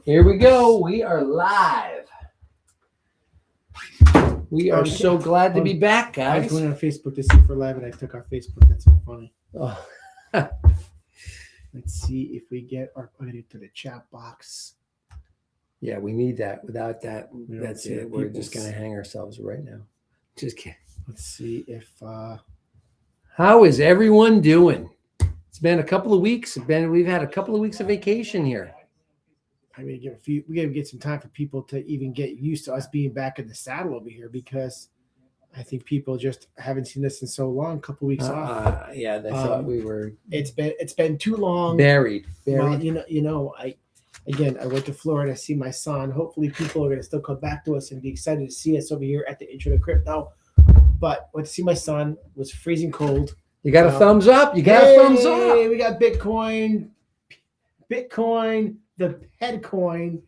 Here we go. We are live. We are so glad to be back, I was guys. going on Facebook to see if we're live, and I took our Facebook. That's so funny. Oh. Let's see if we get our edit to the chat box. Yeah, we need that. Without that, We don't that's get it. We're people's- just going to hang ourselves right now. Just kidding. Let's see if How is everyone doing? It's been a couple of weeks. We've had a couple of weeks of vacation here. I mean, we gotta get some time for people to even get used to us being back in the saddle over here, because I think people just haven't seen us in so long. A couple weeks off. Yeah, they thought we were It's been too long. buried. Well, I went to Florida to see my son. Hopefully people are going to still come back to us and be excited to see us over here at the Intro to Crypto. But went to see my son. It was freezing cold. You got a thumbs up? You got a thumbs up. We got Bitcoin, the Ped coin,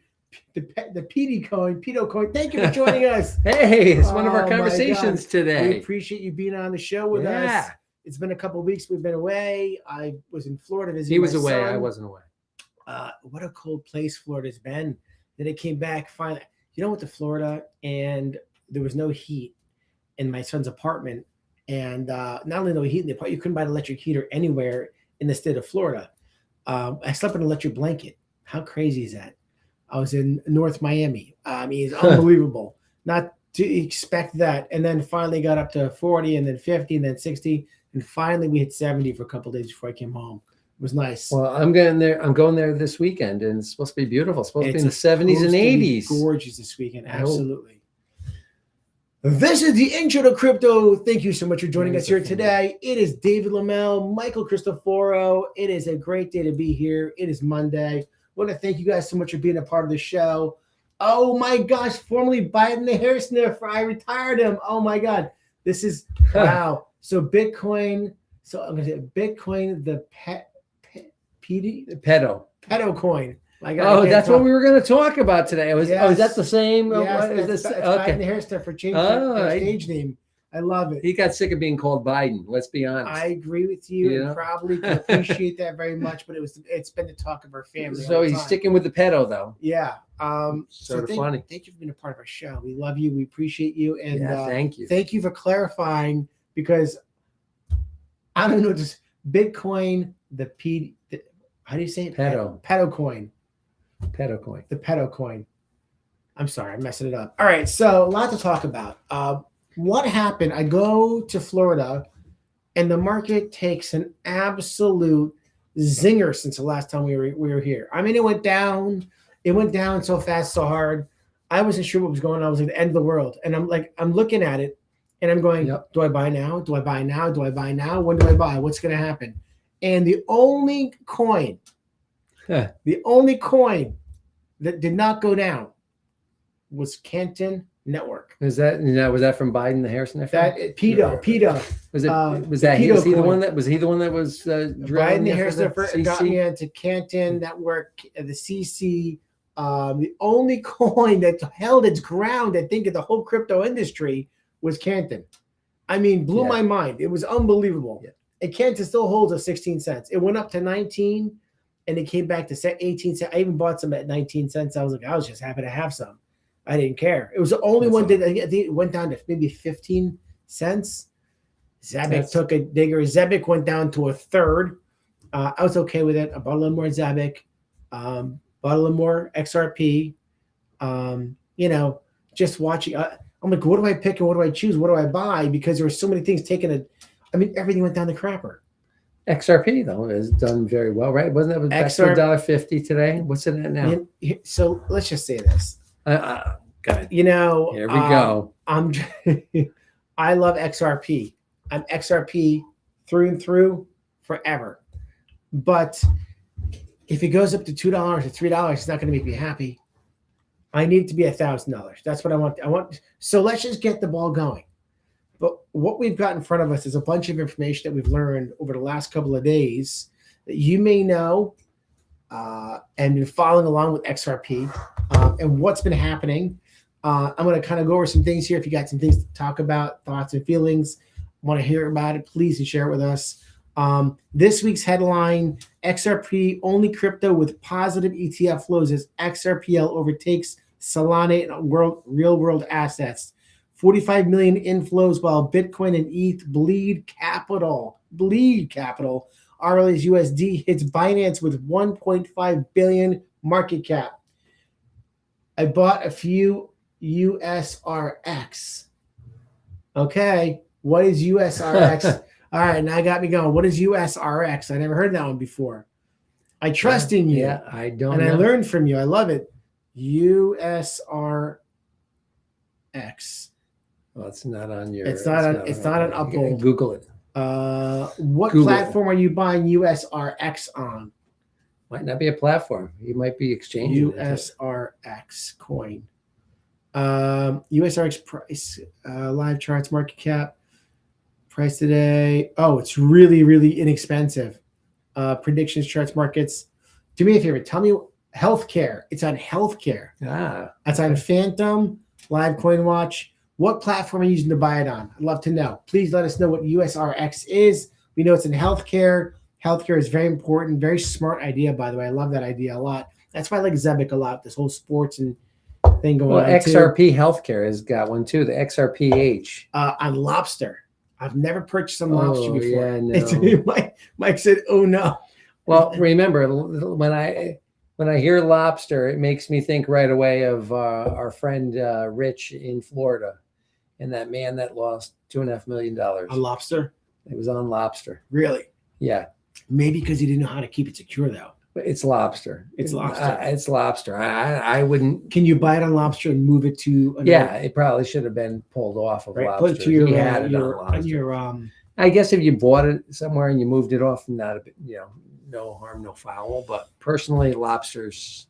the PD coin, Pedo coin. Thank you for joining us. Hey, it's one of our Oh, my conversations God. today. We appreciate you being on the show with us. It's been a couple of weeks. We've been away. I was in Florida visiting. He was my away. son. I wasn't away. What a cold place Florida's been. Then it came back finally. Went to Florida and there was no heat in my son's apartment. And not only no heat in the apartment, you couldn't buy an electric heater anywhere in the state of Florida. I slept in an electric blanket. How crazy is that? I was in North Miami. I mean, it's unbelievable. Not to expect that. And then finally got up to 40 and then 50 and then 60. And finally we hit 70 for a couple of days before I came home. It was nice. Well, I'm going there this weekend, and it's supposed to be beautiful. It's supposed to be in the 70s and 80s. Gorgeous this weekend. Absolutely. This is the Intro to Crypto. Thank you so much for joining us here today. It is David Lamel, Michael Cristoforo. It is a great day to be here. It is Monday. I want to thank you guys so much for being a part of the show. Oh my gosh, formerly Biden the hair sniffer. I retired him. Oh my God. This is wow. So Bitcoin. So I'm gonna say Bitcoin, the pedo coin. That's what we were going to talk about today. Is that the same? Yes, that's okay. Biden the hair sniffer changed their stage name. I love it. He got sick of being called Biden. Let's be honest. I agree with you, and probably can appreciate that very much. But it's been the talk of our family. So he's sticking with the pedo, though. Yeah. Funny. Thank you for being a part of our show. We love you. We appreciate you, and thank you. Thank you for clarifying, because I don't know, just Bitcoin, how do you say it? Pedo coin. Pedo coin. The pedo coin. I'm sorry, I'm messing it up. All right, so a lot to talk about. What happened? I go to Florida, and the market takes an absolute zinger since the last time we were here. I mean, it went down. It went down so fast, so hard. I wasn't sure what was going on. I was like the end of the world, and I'm looking at it, and I'm going, Do I buy now? Do I buy now? Do I buy now? When do I buy? What's going to happen? And the only coin that did not go down was Canton Network. Was that from Biden the hair sniffer? Pedo. Was he the one that was Biden the hair sniffer got me into Canton Network, the CC. The only coin that held its ground, I think, in the whole crypto industry was Canton. I mean, blew my mind. It was unbelievable. Yeah. And Canton still holds at 16 cents. It went up to 19, and it came back to 18 cents. I even bought some at 19 cents. I was just happy to have some. I didn't care. It was the only one that I think it went down to maybe 15 cents. Zabbik took a digger. Zabbik went down to a third. I was okay with it. I bought a little more Zabbik. Bought a little more XRP. Just watching. I'm like, what do I pick and what do I choose? What do I buy? Because there were so many things everything went down the crapper. XRP though has done very well, right? Wasn't that back to $1.50 today? What's it at now? So let's just say this. Good. Here we go. I love XRP. I'm XRP through and through forever. But if it goes up to $2 or $3, it's not going to make me happy. I need it to be $1,000. That's what I want. So let's just get the ball going. But what we've got in front of us is a bunch of information that we've learned over the last couple of days that you may know and been following along with XRP and what's been happening. I'm going to kind of go over some things here. If you got some things to talk about, thoughts and feelings, want to hear about it, please share it with us. This week's headline: XRP only crypto with positive ETF flows as XRPL overtakes Solana in real world assets. 45 million inflows while Bitcoin and ETH bleed capital. RLA's USD hits Binance with 1.5 billion market cap. I bought a few USRX. Okay, what is USRX? All right, now got me going. What is USRX? I never heard that one before. I trust in you. Yeah, I don't and know. I learned from you. I love it. USRX. Well, it's not on your. It's not an Uphold. Google it. What Google platform are you buying USRX on? Might not be a platform. You might be exchanging USRX coin. USRX price, live charts, market cap, price today. Oh, it's really, really inexpensive. Predictions, charts, markets. Do me a favor. Tell me healthcare. It's on healthcare. That's on Phantom, Live Coin Watch. What platform are you using to buy it on? I'd love to know. Please let us know what USRX is. We know it's in healthcare. Healthcare is very important. Very smart idea, by the way. I love that idea a lot. That's why I like Zebic a lot. This whole sports and thing going on. Well, XRP Healthcare has got one too. The XRPH on Lobster. I've never purchased some Lobster before. Yeah, no. Mike said, "Oh no." Well, remember when I hear Lobster, it makes me think right away of our friend Rich in Florida, and that man that lost $2.5 million on Lobster. It was on Lobster. Really? Yeah. Maybe because he didn't know how to keep it secure, though. It's Lobster. It's Lobster. It's Lobster. I wouldn't. Can you buy it on Lobster and move it to? Yeah, it probably should have been pulled off of Lobster. Put it to your I guess if you bought it somewhere and you moved it off, not a bit, no harm, no foul. But personally, Lobster's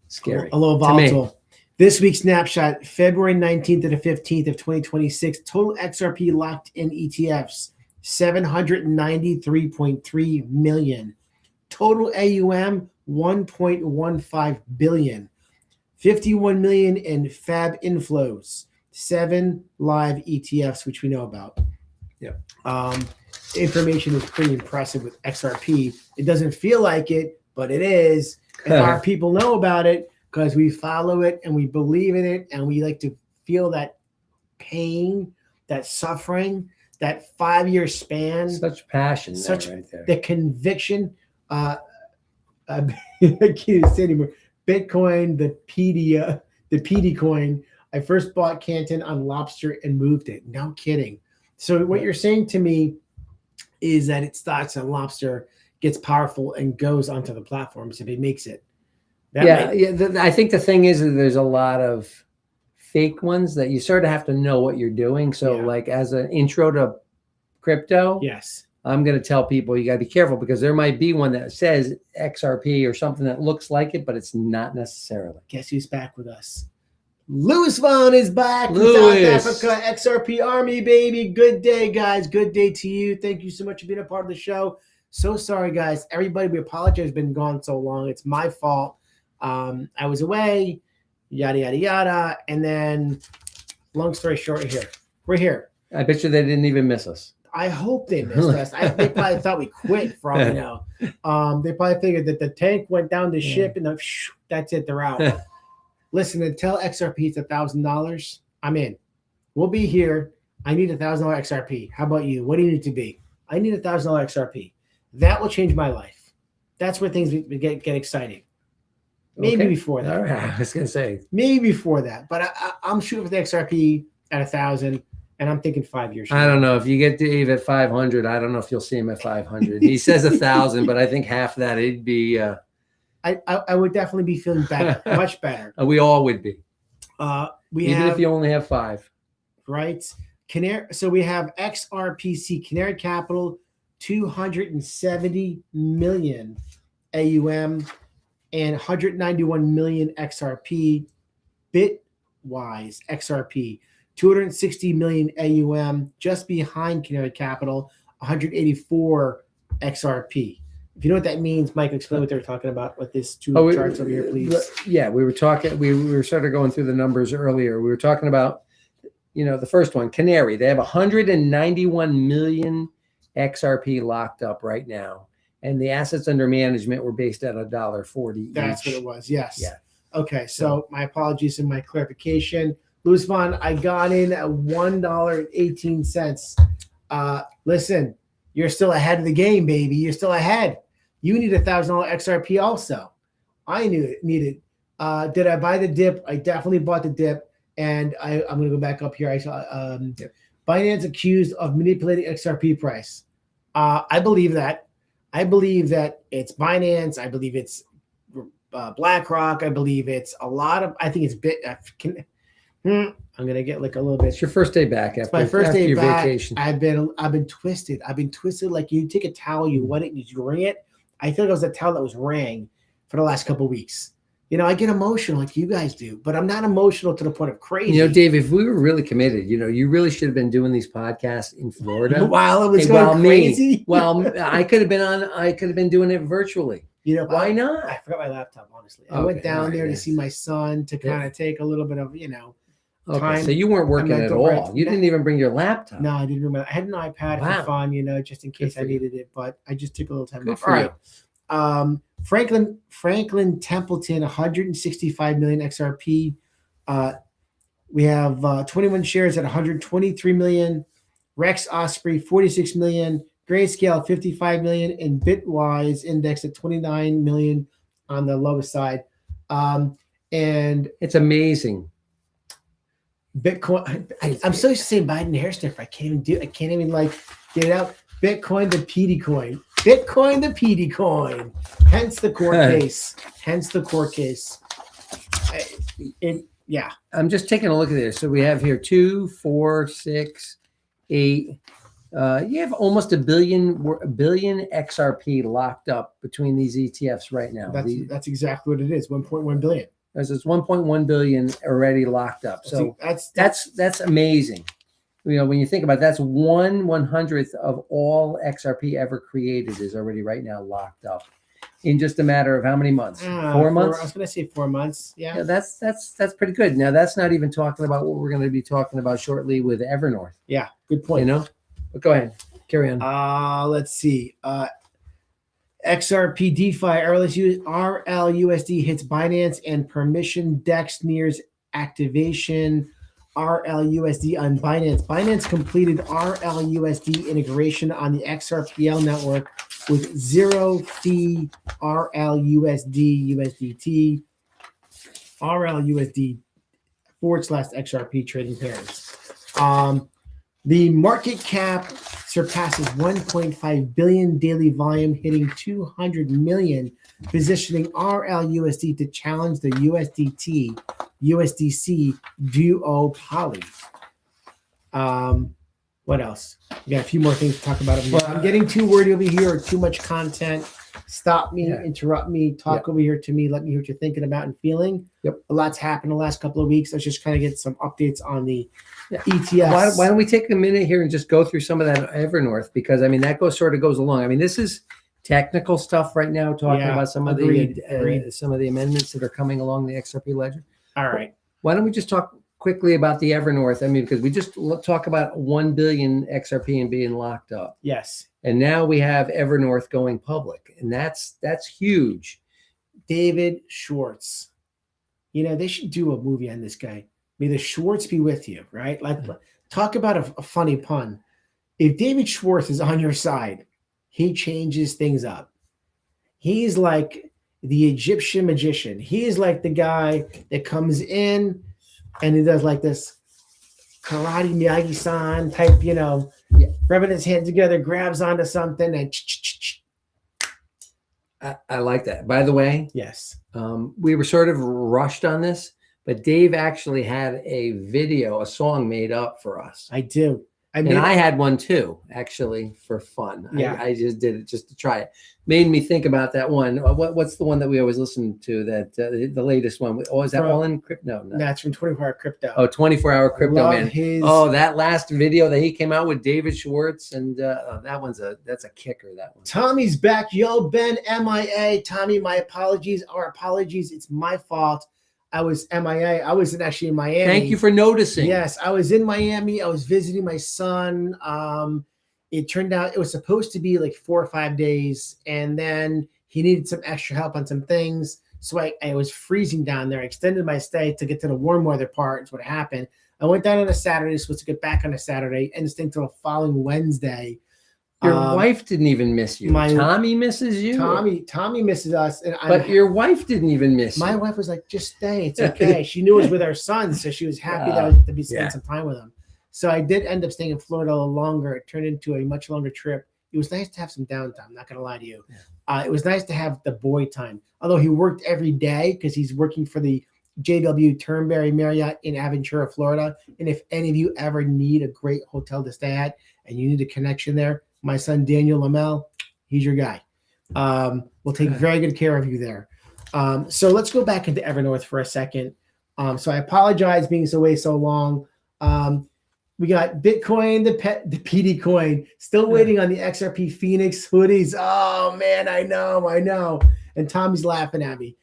scary. A little volatile. This week's snapshot: February 19th to the 15th of 2026. Total XRP locked in ETFs: 793.3 million. Total AUM, 1.15 billion. 51 million in FAB inflows. 7 live ETFs, which we know about. Yeah. Information is pretty impressive with XRP. It doesn't feel like it, but it is. And our people know about it because we follow it and we believe in it, and we like to feel that pain, that suffering, that 5-year span. Such passion, right there. The conviction. I can't even say anymore. Bitcoin, the PD coin. I first bought Canton on Lobster and moved it. No kidding. So what you're saying to me is that it starts on Lobster, gets powerful, and goes onto the platforms if it makes it. I think the thing is that there's a lot of fake ones that you sort of have to know what you're doing. So like as an intro to crypto, yes, I'm going to tell people you got to be careful because there might be one that says XRP or something that looks like it, but it's not necessarily. Guess who's back with us? Louis Vaughn is back from South Africa. XRP Army, baby. Good day, guys. Good day to you. Thank you so much for being a part of the show. So sorry, guys. Everybody, we apologize. Been gone so long. It's my fault. I was away, yada, yada, yada. And then, long story short, we're here. I bet you they didn't even miss us. I hope they missed us. They probably thought we quit for all we know. They probably figured that the tank went down the ship and that's it. They're out. Listen, until XRP is $1,000, I'm in. We'll be here. I need $1,000 XRP. How about you? What do you need to be? I need $1,000 XRP. That will change my life. That's where things get exciting. Maybe before that. All right. I was going to say. Maybe before that. But I'm shooting for the XRP at 1,000. And I'm thinking 5 years. I don't know if you get Dave at 500. I don't know if you'll see him at 500. He says 1,000, but I think half that it'd be. I would definitely be feeling better, much better. We all would be. Even if you only have 5, right? So we have XRPC Canary Capital, 270 million AUM, and 191 million XRP. Bitwise XRP. 260 million AUM, just behind Canary Capital, 184 XRP. If you know what that means, Mike, explain what they're talking about with this two charts over here, please. Yeah, we were talking, we were sort of going through the numbers earlier. We were talking about, the first one, Canary. They have 191 million XRP locked up right now, and the assets under management were based at $1.40 That's each. what it was. Yes. Yeah. Okay. So my apologies and my clarification. Louis Vaughn, I got in at $1.18. Listen, you're still ahead of the game, baby. You're still ahead. You need $1,000 XRP also. I needed. Did I buy the dip? I definitely bought the dip. And I'm going to go back up here. I saw Binance accused of manipulating XRP price. I believe that. I believe that it's Binance. I believe it's BlackRock. I believe it's a lot of. I think it's I'm gonna get like a little bit. It's your first day back after my first day your back. vacation. I've been twisted. I've been twisted like you take a towel, you wet it, you wring it. I feel like it was a towel that was wrung for the last couple of weeks. You know, I get emotional like you guys do, but I'm not emotional to the point of crazy. You know, Dave, if we were really committed, you really should have been doing these podcasts in Florida while it was going crazy. I could have been doing it virtually. You know, why not? I forgot my laptop, honestly. I went down there to see my son to kind of take a little bit of, time. So you weren't working at all. You didn't even bring your laptop. No, I didn't remember. I had an iPad for fun, just in case I needed it, but I just took a little time off. All right. Franklin Templeton, 165 million XRP. We have 21 shares at 123 million. Rex Osprey, 46 million. Grayscale, 55 million. And Bitwise index at 29 million on the lowest side. And it's amazing. Bitcoin. I'm so used to saying Biden hair sniffer. I can't even get it out. Bitcoin the PD coin. Bitcoin the PD coin. Hence the court case. Yeah. I'm just taking a look at this. So we have here 2, 4, 6, 8. You have almost a billion XRP locked up between these ETFs right now. That's exactly what it is. 1.1 billion. There's 1.1 billion already locked up. So that's amazing. When you think about it, that's 1/100th of all XRP ever created is already right now locked up in just a matter of how many months? 4 months? I was going to say 4 months. Yeah, that's pretty good. Now that's not even talking about what we're going to be talking about shortly with Evernorth. Yeah, good point. But go ahead, carry on. Let's see. XRP DeFi RLUSD hits Binance and permission DEX nears activation. RLUSD on Binance. Binance completed RLUSD integration on the XRPL network with zero fee RLUSD USDT RLUSD /XRP trading pairs. The market cap surpasses 1.5 billion daily volume, hitting 200 million, positioning RLUSD to challenge the USDC duopoly. What else? We got a few more things to talk about. I'm getting too wordy over here, or too much content. Stop me, interrupt me, talk over here to me. Let me hear what you're thinking about and feeling. Yep. A lot's happened the last couple of weeks. Let's just kind of get some updates on the ETFs. Why don't we take a minute here and just go through some of that Evernorth, because that goes along. This is technical stuff right now, talking about some of the amendments that are coming along the XRP ledger. All right. Why don't we just talk quickly about the Evernorth? Because we just talk about 1 billion XRP and being locked up. Yes. And now we have Evernorth going public, and that's huge. David Schwartz. They should do a movie on this guy. May the Schwartz be with you, right? Talk about a funny pun. If David Schwartz is on your side, he changes things up. He's like the Egyptian magician. He is like the guy that comes in and he does like this karate Miyagi-san type, rubbing his hands together, grabs onto something and I like that. By the way, yes, we were sort of rushed on this, but Dave actually had a song made up for us. I do. I had one too, actually, for fun. Yeah. I just did it just to try it. Made me think about that one. What's the one that we always listen to? That the latest one. Oh, is that all in crypto? No, that's from 24-hour crypto. Oh, 24-hour crypto, man. That last video that he came out with David Schwartz, and that's a kicker. That one. Tommy's back. Yo, Ben, MIA. Tommy, my apologies. Our apologies. It's my fault. I was MIA. I wasn't actually in Miami. Thank you for noticing. Yes, I was in Miami. I was visiting my son. It turned out it was supposed to be like 4 or 5 days, and then he needed some extra help on some things. So I was freezing down there. I extended my stay to get to the warm weather part. Is what happened. I went down on a Saturday, supposed to get back on a Saturday, and stayed until the following Wednesday. Your wife didn't even miss you. Tommy misses you. Tommy misses us, but your wife didn't even miss you. My wife was like, "Just stay. It's okay." She knew it was with our son, so she was happy to be spending some time with him. So I did end up staying in Florida a little longer. It turned into a much longer trip. It was nice to have some downtime. I'm not going to lie to you. It was nice to have the boy time. Although he worked every day because he's working for the JW Turnberry Marriott in Aventura, Florida. And if any of you ever need a great hotel to stay at and you need a connection there, my son Daniel Lamel, he's your guy. We'll take very good care of you there. So let's go back into Evernorth for a second. So I apologize being away so long. We got Bitcoin, the PD coin, still waiting on the XRP Phoenix hoodies. Oh man, I know. And Tommy's laughing at me.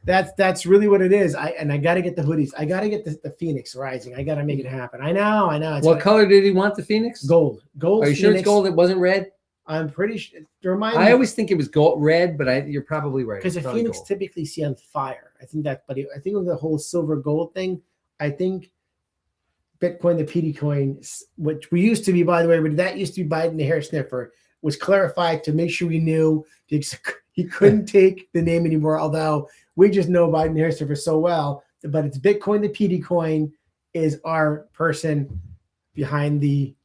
That's really what it is. I got to get the hoodies. I got to get the Phoenix Rising. I got to make it happen. I know. What color did he want the Phoenix? Gold. Are you sure it's gold? It wasn't red? I'm pretty sure. I always think it was gold, red, but you're probably right. Because the Phoenix gold. Typically see on fire. I think that, but I think of the whole silver gold thing. I think Bitcoin, the PD coin, which we used to be, by the way, but that used to be Biden the hair sniffer, was clarified to make sure we knew he couldn't take the name anymore. Although we just know Biden the hair sniffer so well, but it's Bitcoin, the PD coin is our person behind the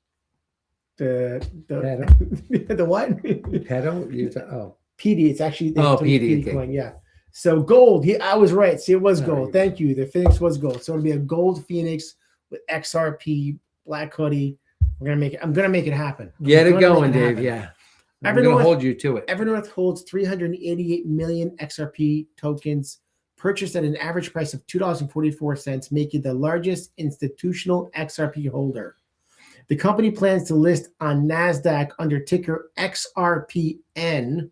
what? Pedo? PD. It's actually PD coin. Yeah. So gold. I was right. See, it was gold. Thank you. The Phoenix was gold. So it'll be a gold Phoenix with XRP, black hoodie. We're gonna make it. I'm gonna make it happen. Get it going, Dave. Yeah. I'm gonna hold you to it. Evernorth holds 388 million XRP tokens, purchased at an average price of $2.44, making the largest institutional XRP holder. The company plans to list on NASDAQ under ticker XRPN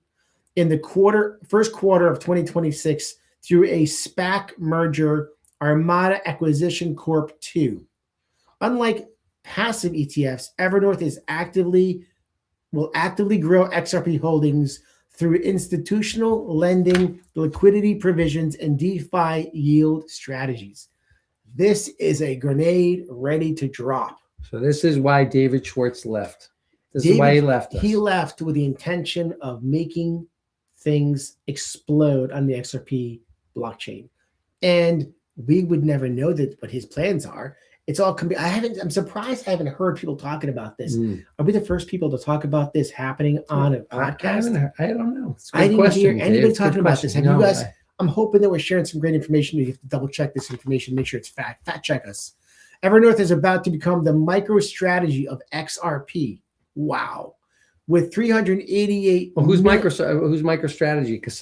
in the first quarter of 2026 through a SPAC merger, Armada Acquisition Corp. 2. Unlike passive ETFs, Evernorth will actively grow XRP holdings through institutional lending, liquidity provisions, and DeFi yield strategies. This is a grenade ready to drop. So this is why David Schwartz left. This is why he left us. He left with the intention of making things explode on the XRP blockchain. And we would never know that what his plans are. It's all I'm surprised I haven't heard people talking about this. Are we the first people to talk about this happening on a podcast? I don't know. I didn't hear anybody talking about this. Have you guys? I'm hoping that we're sharing some great information. You have to double check this information, make sure it's fact check us. Evernorth is about to become the micro strategy of XRP. Wow. With 388. Well, who's MicroStrategy? Because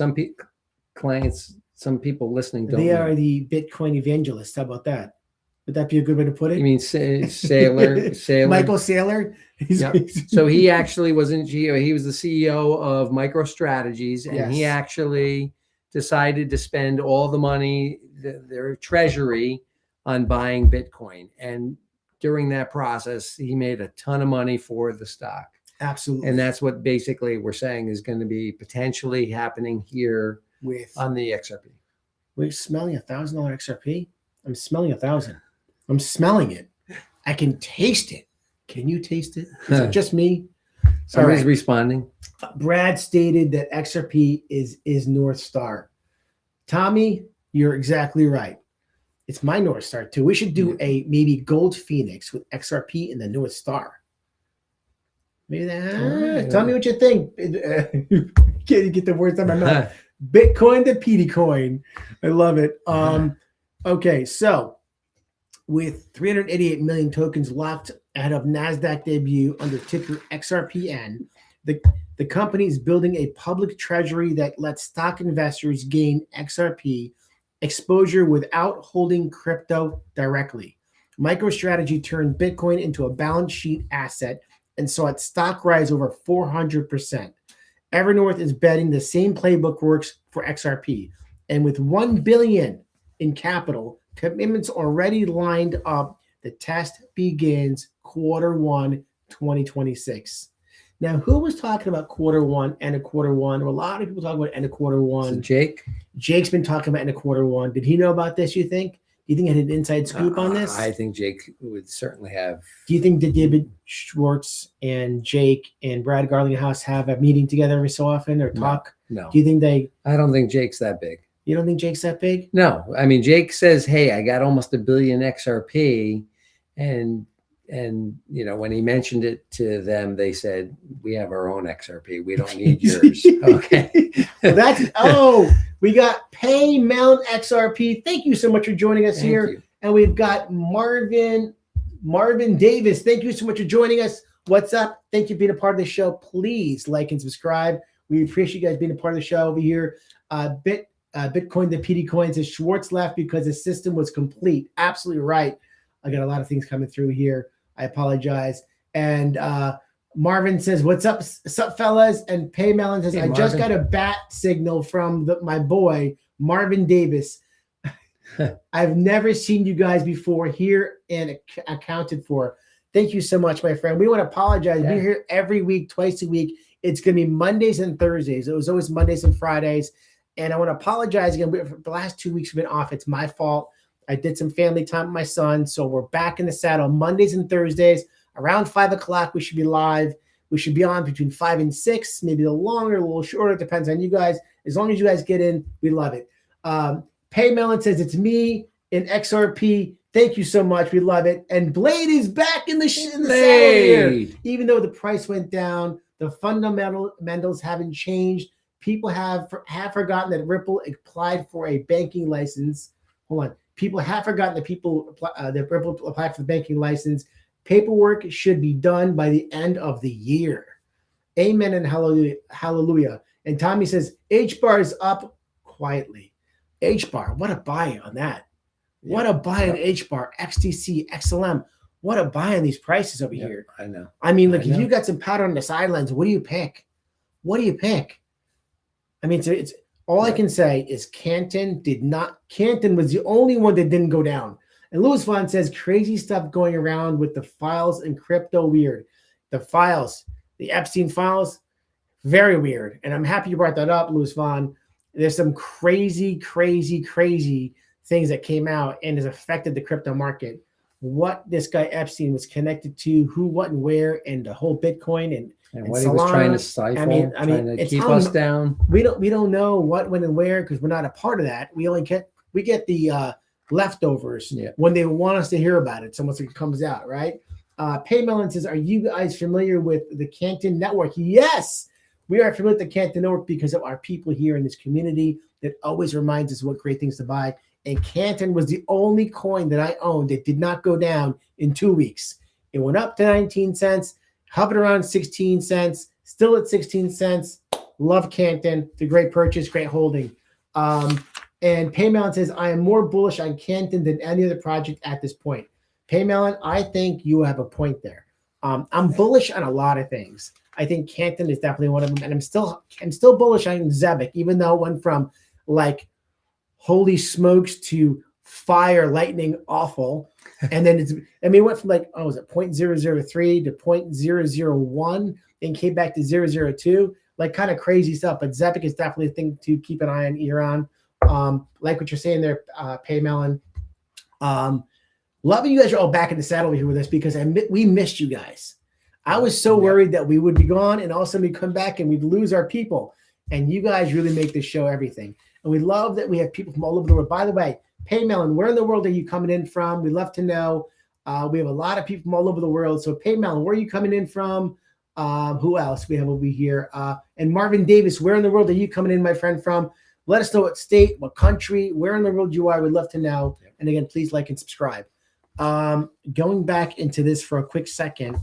some people listening don't. They are the Bitcoin evangelists. How about that? Would that be a good way to put it? You mean Saylor? Michael Saylor? Yep. So he actually wasn't CEO. He was the CEO of MicroStrategies, and he actually decided to spend all the money, their treasury, on buying Bitcoin. And during that process, he made a ton of money for the stock. Absolutely. And that's what basically we're saying is going to be potentially happening here on the XRP. We're smelling $1,000 XRP. I'm smelling 1,000. I'm smelling it. I can taste it. Can you taste it? Is it just me? Somebody's responding. Brad stated that XRP is North Star. Tommy, you're exactly right. It's my North Star too. We should do a maybe gold Phoenix with XRP and the North Star. Maybe that. Tell me what you think. Can you get the words out of my mouth? Bitcoin to PD coin. I love it. Okay, so with 388 million tokens locked ahead of NASDAQ debut under ticker XRPN, the company is building a public treasury that lets stock investors gain XRP exposure without holding crypto directly. MicroStrategy turned Bitcoin into a balance sheet asset and saw its stock rise over 400%. Evernorth is betting the same playbook works for XRP. And with $1 billion in capital, commitments already lined up, the test begins Q1 2026. Now, who was talking about quarter one, end of quarter one? Well, a lot of people talking about end of quarter one. So Jake? Jake's been talking about end of quarter one. Did he know about this, you think? Do you think he had an inside scoop on this? I think Jake would certainly have. Do you think that David Schwartz and Jake and Brad Garlinghouse have a meeting together every so often or talk? No. Do you think they? I don't think Jake's that big. You don't think Jake's that big? No. I mean, Jake says, hey, I got almost $1 billion XRP. And when he mentioned it to them, they said, we have our own XRP. We don't need yours. Okay. Well, we got Pay Mount XRP. Thank you so much for joining us here. And we've got Marvin Davis. Thank you so much for joining us. What's up? Thank you for being a part of the show. Please like and subscribe. We appreciate you guys being a part of the show over here. Bitcoin, the PD coin says Schwartz left because the system was complete. Absolutely right. I got a lot of things coming through here. I apologize. And Marvin says, what's up, fellas? And Pay Melon says, hey, I just got a bat signal from my boy, Marvin Davis. I've never seen you guys before here and accounted for. Thank you so much, my friend. We want to apologize. Yeah. We're here every week, twice a week. It's going to be Mondays and Thursdays. It was always Mondays and Fridays. And I want to apologize again. The last 2 weeks have been off. It's my fault. I did some family time with my son. So we're back in the saddle Mondays and Thursdays. Around 5 o'clock, we should be live. We should be on between 5 and 6, maybe a little longer, a little shorter. It depends on you guys. As long as you guys get in, we love it. Pay Melon says, it's me in XRP. Thank you so much. We love it. And Blade is back in the saddle here. Even though the price went down, the fundamentals haven't changed. People have forgotten that Ripple applied for a banking license. Hold on. People have forgotten that Ripple applied for the banking license. Paperwork should be done by the end of the year. Amen and hallelujah. And Tommy says, H-bar is up quietly. H-bar, what a buy on that. Yeah, what a buy on H-bar, XTC, XLM. What a buy on these prices over here. I know. I mean, look, if you got some powder on the sidelines, what do you pick? What do you pick? I mean, it's all I can say is Canton was the only one that didn't go down. And Louis Vaughn says crazy stuff going around with the files and crypto weird. The files, the Epstein files, very weird. And I'm happy you brought that up, Louis Vaughn. There's some crazy things that came out and has affected the crypto market. What this guy Epstein was connected to, who, what, and where, and the whole Bitcoin and what Solana. He was trying to stifle, trying to keep us down. We don't know what, when, and where because we're not a part of that. We get the leftovers when they want us to hear about it. So once it comes out, right? Paymelon says, "Are you guys familiar with the Canton Network?" Yes, we are familiar with the Canton Network because of our people here in this community that always reminds us what great things to buy. And Canton was the only coin that I owned that did not go down in 2 weeks. It went up to 19 cents, hovered around 16 cents, still at 16 cents. Love Canton. It's a great purchase, great holding. And Paymelon says, I am more bullish on Canton than any other project at this point. Paymelon, I think you have a point there. I'm bullish on a lot of things. I think Canton is definitely one of them. And I'm still bullish on Zebic, even though it went from like holy smokes to fire lightning awful. And then it went from like, was it 0.003 to 0.001 and came back to 0.002, like kind of crazy stuff. But Zebic is definitely a thing to keep an eye and ear on. Like what you're saying there, Paymelon. Loving you guys are all back in the saddle here with us because we missed you guys. I was so worried that we would be gone and all of a sudden we'd come back and we'd lose our people. And you guys really make this show everything. And we love that we have people from all over the world. By the way, Paymelon, where in the world are you coming in from? We'd love to know. We have a lot of people from all over the world. So Paymelon, where are you coming in from? Who else we have over here? And Marvin Davis, where in the world are you coming in, my friend, from? Let us know what state, what country, where in the world you are. We'd love to know. And again, please like and subscribe. Going back into this for a quick second,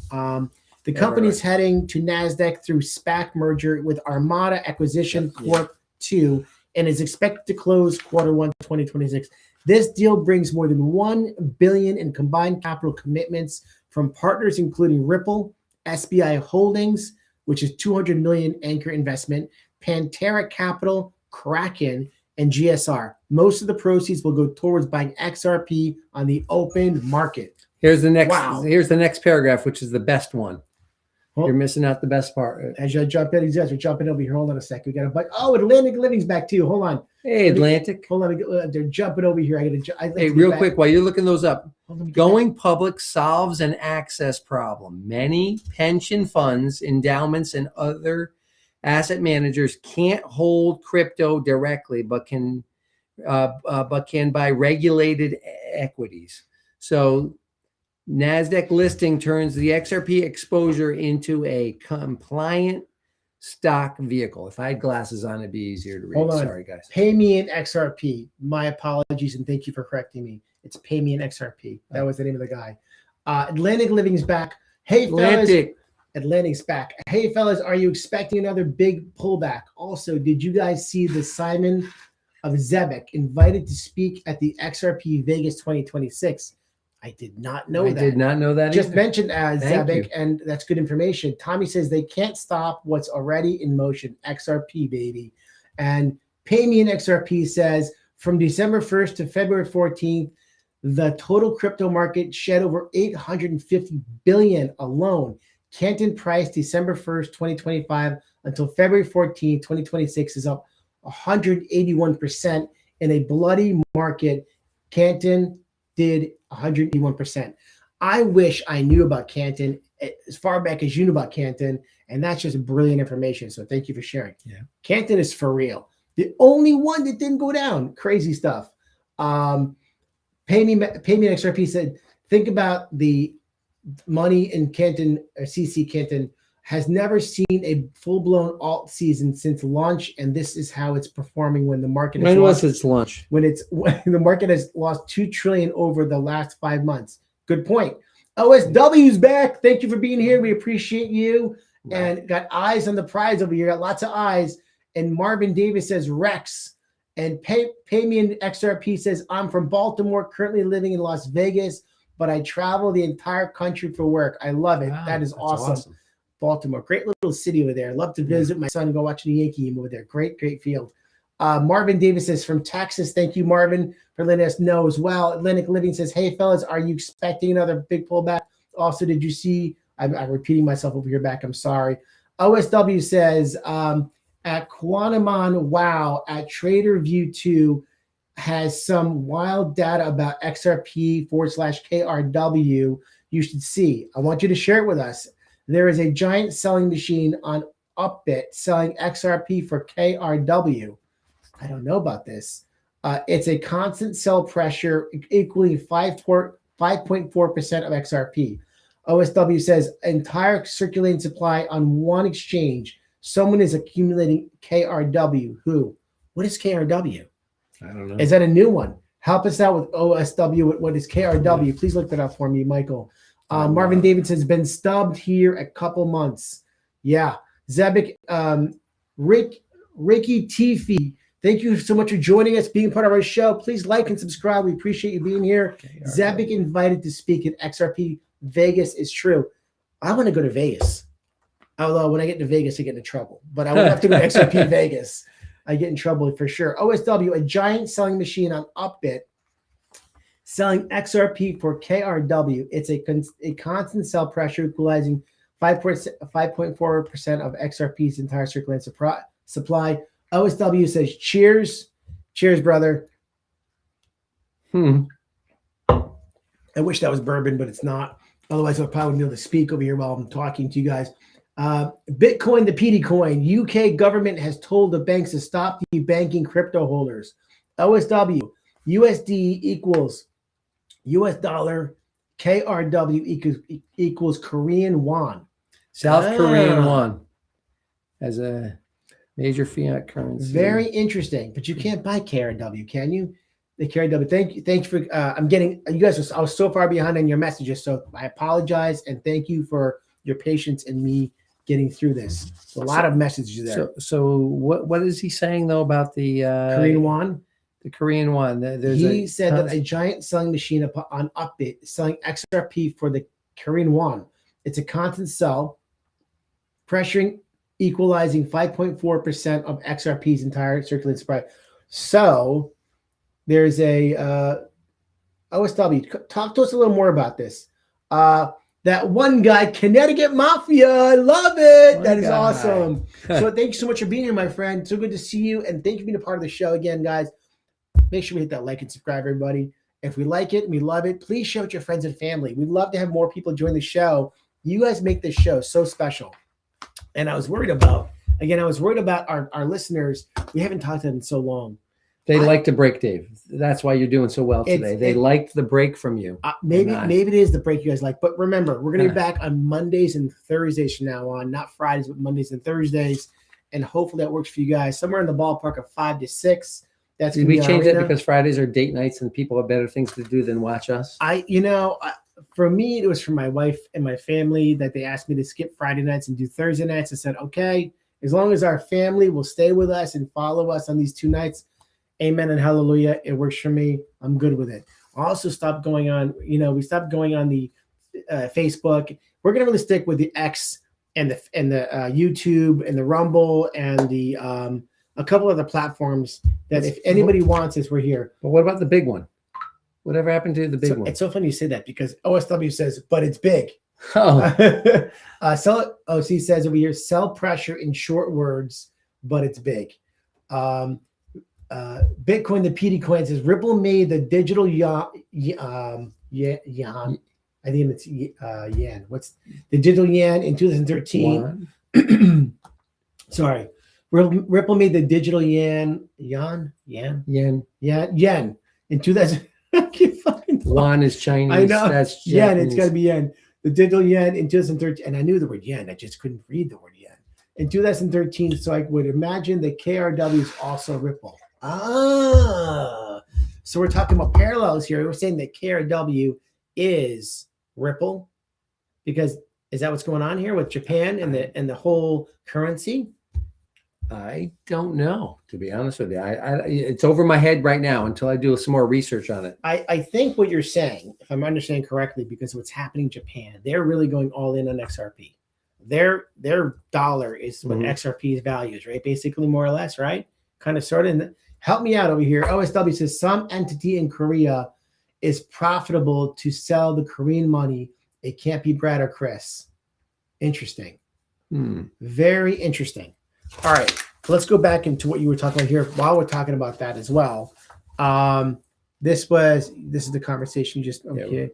the company's heading to NASDAQ through SPAC merger with Armada Acquisition Corp 2 and is expected to close Q1 2026. This deal brings more than $1 billion in combined capital commitments from partners including Ripple, SBI Holdings, which is $200 million anchor investment, Pantera Capital, Kraken, and GSR. Most of the proceeds will go towards buying XRP on the open market. Here's the next paragraph, which is the best one. You're missing out the best part. As you jump in, these guys are jumping over here. Hold on a sec. We got a but. Oh, Atlantic Living's back too. Hold on. Hey, Atlantic. Hold on. They're jumping over here. Hey, real quick, while you're looking those up, going public solves an access problem. Many pension funds, endowments, and other asset managers can't hold crypto directly, but can buy regulated equities. So NASDAQ listing turns the XRP exposure into a compliant stock vehicle. If I had glasses on, it'd be easier to read. Hold on. Sorry, guys. Pay me in XRP. My apologies, and thank you for correcting me. It's Pay Me in XRP. That was the name of the guy. Atlantic Living's back. Hey, fellas. Atlantic's back. Hey, fellas, are you expecting another big pullback? Also, did you guys see the Simon of Zebek invited to speak at the XRP Vegas 2026? I did not know that. I did not know that Just either. mentioned as Zebek, and that's good information. Tommy says they can't stop what's already in motion. XRP, baby. And Pay Me in XRP says from December 1st to February 14th, the total crypto market shed over 850 billion alone. Canton price December 1st, 2025 until February 14th, 2026 is up 181% in a bloody market. Canton did 181%. I wish I knew about Canton as far back as you knew about Canton, and that's just brilliant information. So thank you for sharing. Yeah, Canton is for real. The only one that didn't go down. Crazy stuff. Pay me XRP said, think about the money in Canton, or CC Canton has never seen a full-blown alt season since launch, and this is how it's performing when the market. When was its launch? When the market has lost $2 trillion over the last 5 months. Good point. OSW's back. Thank you for being here. We appreciate you. Right. And got eyes on the prize over here. Got lots of eyes. And Marvin Davis says Rex. And Pay Me in XRP says I'm from Baltimore, currently living in Las Vegas, but I travel the entire country for work. I love it. Wow, that is awesome. Baltimore, great little city over there. I'd love to visit my son and go watch the Yankee game over there. Great field. Marvin Davis says from Texas. Thank you, Marvin, for letting us know as well. Atlantic Living says, hey, fellas, are you expecting another big pullback? Also, did you see, I'm repeating myself over here back. I'm sorry. OSW says at Quantamon, wow, at TraderView 2 has some wild data about XRP/KRW you should see. I want you to share it with us. There is a giant selling machine on Upbit selling XRP for KRW. I don't know about this. It's a constant sell pressure equaling 5.4% of XRP. OSW says entire circulating supply on one exchange. Someone is accumulating KRW. Who? What is KRW? I don't know. Is that a new one? Help us out with OSW. What is KRW? Please look that up for me, Michael. Marvin Davidson has been stubbed here a couple months. Yeah. Zebek, Ricky Tifi, thank you so much for joining us, being part of our show. Please like and subscribe. We appreciate you being here. Zebek invited to speak at XRP Vegas is true. I want to go to Vegas. Although when I get to Vegas, I get into trouble. But I would have to go to XRP Vegas. I get in trouble for sure. OSW, a giant selling machine on Upbit, selling XRP for KRW. It's a constant sell pressure equalizing 5.4% of XRP's entire circulating supply. OSW says, cheers. Cheers, brother. I wish that was bourbon, but it's not. Otherwise, I probably wouldn't be able to speak over here while I'm talking to you guys. Bitcoin, the PD coin. UK government has told the banks to stop debanking crypto holders. OSW, USD equals US dollar, KRW equals Korean won. South Korean won as a major fiat currency. Very interesting, but you can't buy KRW, can you? The KRW. Thank you for. I'm getting you guys. I was so far behind on your messages, so I apologize and thank you for your patience in me getting through this. So a lot of messages there. So what is he saying though about the Korean won? The Korean won. He said that a giant selling machine on Upbit is selling XRP for the Korean won. It's a constant sell, pressuring, equalizing 5.4% of XRP's entire circulating supply. So there's a OSW. Talk to us a little more about this. The That one guy, Connecticut Mafia. I love it. One That is guy. awesome. So thank you so much for being here, my friend. So good to see you. And thank you for being a part of the show again, guys. Make sure we hit that like and subscribe, everybody. If we like it and we love it, please share it with your friends and family. We'd love to have more people join the show. You guys make this show so special. And I was worried about our listeners. We haven't talked to them in so long. They like to break, Dave. That's why you're doing so well today. They liked the break from you. Maybe it is the break you guys like. But remember, we're going to be back on Mondays and Thursdays from now on. Not Fridays, but Mondays and Thursdays. And hopefully that works for you guys. Somewhere in the ballpark of 5 to 6. Did we change that because Fridays are date nights and people have better things to do than watch us? For me, it was for my wife and my family that they asked me to skip Friday nights and do Thursday nights. I said, okay, as long as our family will stay with us and follow us on these 2 nights, amen and hallelujah. It works for me. I'm good with it. I also stopped going on, we stopped going on the Facebook. We're going to really stick with the X and the YouTube and the Rumble and the a couple other platforms that if anybody wants us, we're here. But what about the big one? Whatever happened to the big one? It's so funny you say that because OSW says, but it's big. Oh. OC says over here, sell pressure in short words, but it's big. Bitcoin, the PD coin says Ripple made the digital yuan. I think it's yen. What's the digital yen in 2013? Sorry, Ripple made the digital yen in 2000. Yuan is Chinese. I know. That's yen. Japanese. It's got to be yen. The digital yen in 2013, and I knew the word yen. I just couldn't read the word yen in 2013. So I would imagine the KRW is also Ripple. So we're talking about parallels here. We're saying that KRW is Ripple because is that what's going on here with Japan and the whole currency? I don't know, to be honest with you. It's over my head right now until I do some more research on it. I think what you're saying, if I'm understanding correctly, because what's happening in Japan, they're really going all in on XRP. Their dollar is what XRP's values, right? Basically, more or less, right? Kind of sort of. Help me out over here. OSW says some entity in Korea is profitable to sell the Korean money. It can't be Brad or Chris. Interesting. Very interesting. All right, let's go back into what you were talking about here while we're talking about that as well. This is the conversation just okay.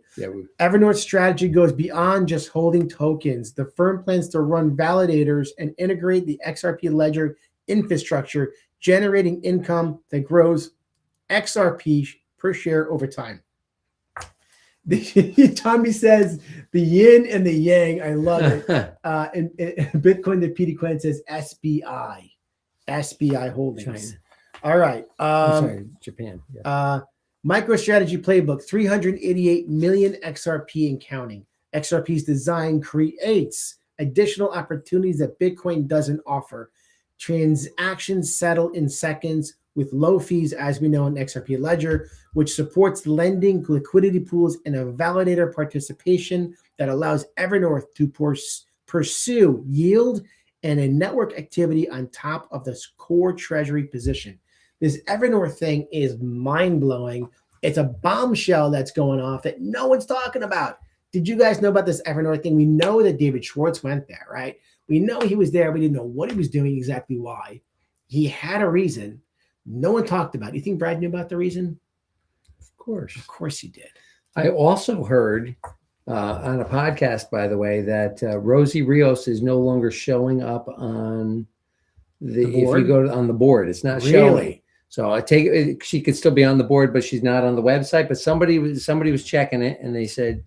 Evernorth's strategy goes beyond just holding tokens. The firm plans to run validators and integrate the XRP ledger infrastructure, generating income that grows XRP per share over time. Tommy says the yin and the yang. I love it. And Bitcoin, the PD coin says SBI Holdings. China. All right. I'm sorry, Japan. Yeah. MicroStrategy Playbook, 388 million XRP and counting. XRP's design creates additional opportunities that Bitcoin doesn't offer. Transactions settle in seconds with low fees, as we know in XRP Ledger, which supports lending, liquidity pools, and a validator participation that allows Evernorth to pursue yield and a network activity on top of this core treasury position. This Evernorth thing is mind-blowing. It's a bombshell that's going off that no one's talking about. Did you guys know about this Evernorth thing? We know that David Schwartz went there, right? We know he was there. We didn't know what he was doing, exactly why. He had a reason. No one talked about it. You think Brad knew about the reason? Of course. Of course he did. I also heard on a podcast, by the way, that Rosie Rios is no longer showing up on the if you go on the board. It's not showing. So I take it she could still be on the board, but she's not on the website. But somebody was checking it, and they said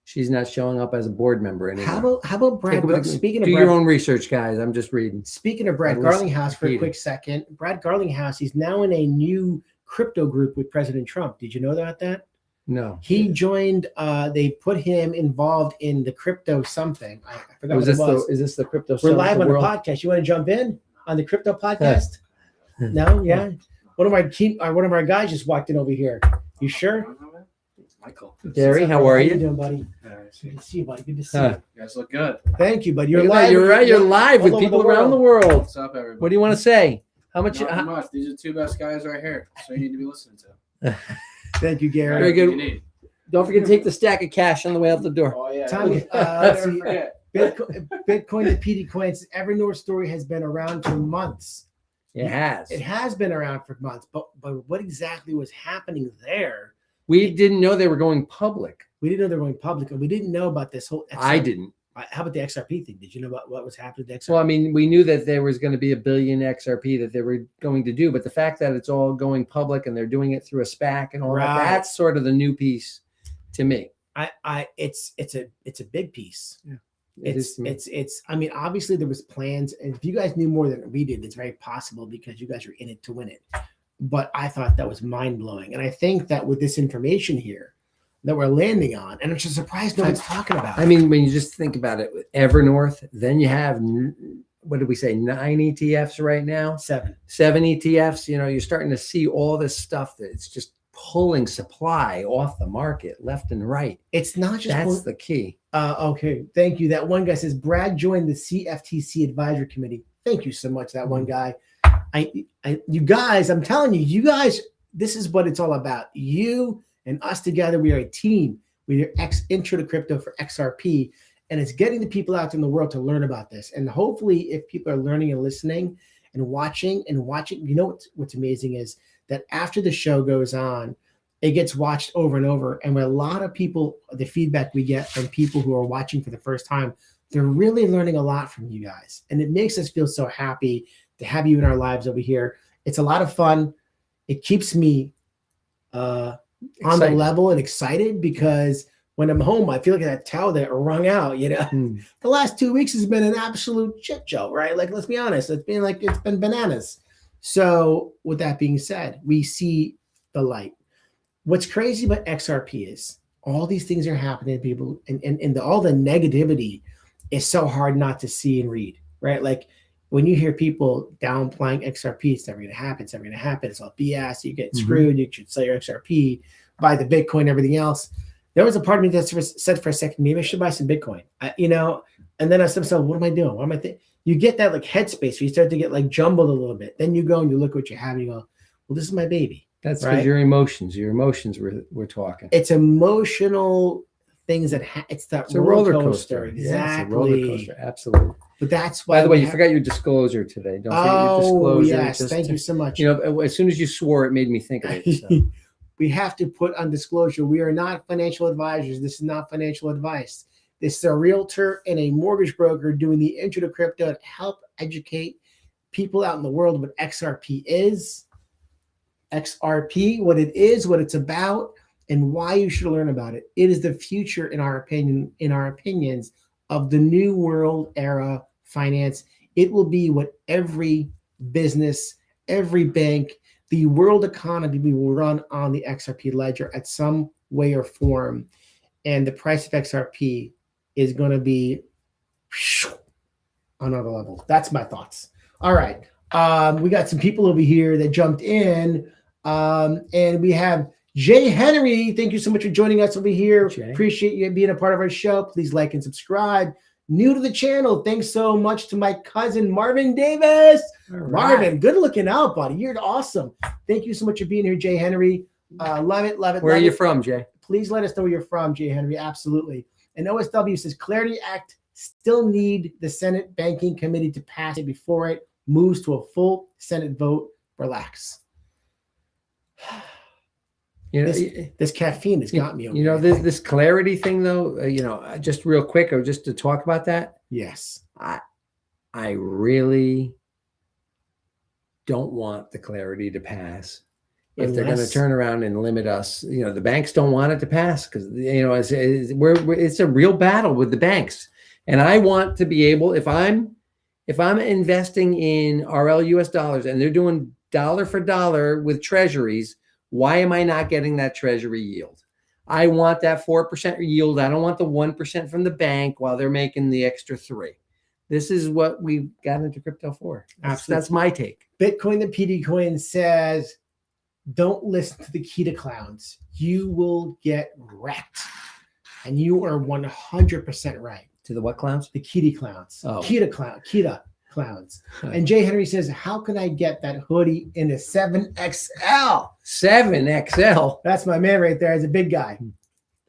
she's not showing up as a board member anymore. How about Brad? Speaking of Brad, your own research, guys. I'm just reading. Speaking of Brad Garlinghouse, for a quick second, Brad Garlinghouse, he's now in a new crypto group with President Trump. Did you know about that? No. He joined. They put him involved in the crypto something. I forgot what it was. Is this the crypto? We're live on the podcast. You want to jump in on the crypto podcast? No, yeah. One of our guys just walked in over here. You sure? Michael. Gary, how are you? How you doing, buddy? Good to see you, buddy. Good to see you. You guys look good. Thank you, buddy. You're live. You're right. You're live with people around the world. What's up, everybody? What do you want to say? How much? Not much. These are the two best guys right here. So you need to be listening to. Thank you, Gary. Very good. Don't forget to take the stack of cash on the way out the door. Oh yeah. Tommy, Let's see, never forget. Bitcoin to PD coins. Evernorth story has been around for months. It has. It has been around for months, but what exactly was happening there? We didn't know they were going public. We didn't know they were going public, and we didn't know about this whole. I didn't. How about the XRP thing? Did you know about what was happening to XRP? Well, I mean, we knew that there was going to be $1 billion XRP that they were going to do, but the fact that it's all going public and they're doing it through a SPAC and all that, that's sort of the new piece to me. It's a big piece. Yeah. It's I mean, obviously there was plans, and if you guys knew more than we did, it's very possible because you guys are in it to win it. But I thought that was mind-blowing. And I think that with this information here that we're landing on, and I'm just surprised no one's talking about it. I mean, when you just think about it, with Evernorth, then you have, what did we say, 9 ETFs right now? 7 ETFs. You know, you're starting to see all this stuff that it's just pulling supply off the market left and right. It's not just that's the key. Okay, thank you. That one guy says Brad joined the CFTC advisory committee. Thank you so much, that one guy. You guys, I'm telling you, you guys, this is what it's all about. You and us together, we are a team. We are intro to crypto for XRP, and it's getting the people out in the world to learn about this. And hopefully, if people are learning and listening and watching, you know what's amazing is that after the show goes on, it gets watched over and over. And with a lot of people, the feedback we get from people who are watching for the first time, they're really learning a lot from you guys. And it makes us feel so happy to have you in our lives over here. It's a lot of fun. It keeps me on the level and excited because when I'm home, I feel like that towel that wrung out, you know. The last 2 weeks has been an absolute shit show, right? Like, let's be honest. It's been bananas. So with that being said, we see the light. What's crazy about XRP is all these things are happening to people, and all the negativity is so hard not to see and read, right? Like when you hear people downplaying XRP, it's never going to happen. It's never going to happen. It's all BS. You get screwed. You should sell your XRP, buy the Bitcoin, everything else. There was a part of me that said for a second, maybe I should buy some Bitcoin, you know? And then I said, so what am I doing? What am I thinking? You get that like headspace where you start to get like jumbled a little bit. Then you go and you look what you have and you go, well, this is my baby. That's right. Your emotions we're talking. It's emotional things that it's a roller coaster. Exactly. Yeah, it's a roller coaster. Absolutely. But that's why. By the way, you forgot your disclosure today. Don't forget your disclosure. Yes, thank you so much. You know, as soon as you swore, it made me think of it. So. We have to put on disclosure. We are not financial advisors. This is not financial advice. This is a realtor and a mortgage broker doing the intro to crypto to help educate people out in the world what XRP is, what it is, what it's about, and why you should learn about it. It is the future, in our opinions, of the new world era finance. It will be what every business, every bank, the world economy will run on the XRP ledger at some way or form. And the price of XRP is going to be on another level. That's my thoughts. All right. We got some people over here that jumped in. And we have Jay Henry. Thank you so much for joining us over here. Jay. Appreciate you being a part of our show. Please like and subscribe. New to the channel, thanks so much to my cousin Marvin Davis. Right. Marvin, good looking out, buddy. You're awesome. Thank you so much for being here, Jay Henry. Love it, love it. Where are you from, Jay? Please let us know where you're from, Jay Henry. Absolutely. And OSW says Clarity Act still need the Senate Banking Committee to pass it before it moves to a full Senate vote. Relax. You know, this caffeine has got me. You know, this clarity thing, though. You know, just real quick, or just to talk about that. Yes, I really don't want the clarity to pass. If they're going to turn around and limit us, you know, the banks don't want it to pass because you know it's a real battle with the banks. And I want to be able, if I'm investing in RL US dollars and they're doing dollar for dollar with treasuries. Why am I not getting that treasury yield? I want that 4% yield. I don't want the 1% from the bank while they're making the extra 3%. This is what we got into crypto for. That's my take. Bitcoin the PD coin says, don't listen to the Kita clowns. You will get wrecked. And you are 100% right. To the what clowns? The Kita clowns. Oh. Kita clowns. And Jay Henry says, how can I get that hoodie in a 7XL? 7XL. That's my man right there. He's a big guy.